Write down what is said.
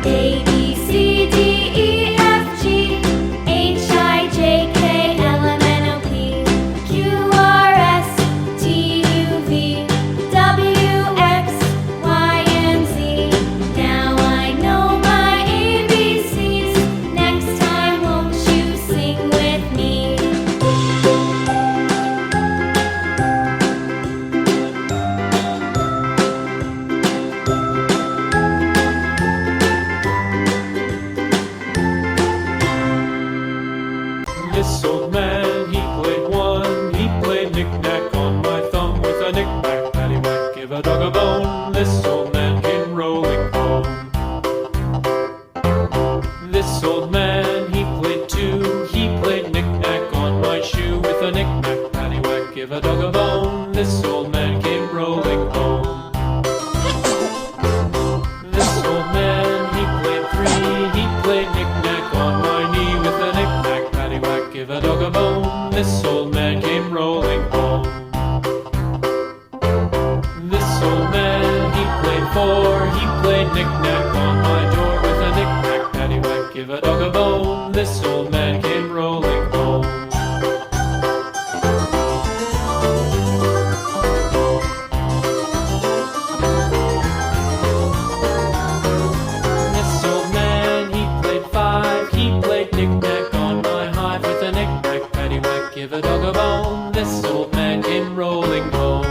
A, B, C, D, E, F, G, H, I, J, K, L, M, N, O, P, Q, R, S, T, U, V, W, X, Y, and Z. Now I know my ABCs. Next time, won't you sing with me? This old man, he played one. He played knick-knack on my thumb with a knick-knack, paddywhack, give a dog a bone. This old man came rolling home. This old man, he played two. He played knick-knack on my shoe with a knick-knack, paddywhack, give a dog a bone. This old man came rolling home. This old man, he played three. He played knick-knack on my knee with a knick-knack, paddywhack, give a dog a bone. This old man came rolling home. This old man, he played four. He played knick-knack on my door with a knick-knack, paddywhack, give a dog a bone. This old man came rolling home. This old man, he played five. He played knick-knack on my hive with a knick-knack, paddywhack, give a dog a bone. This old man came rolling home.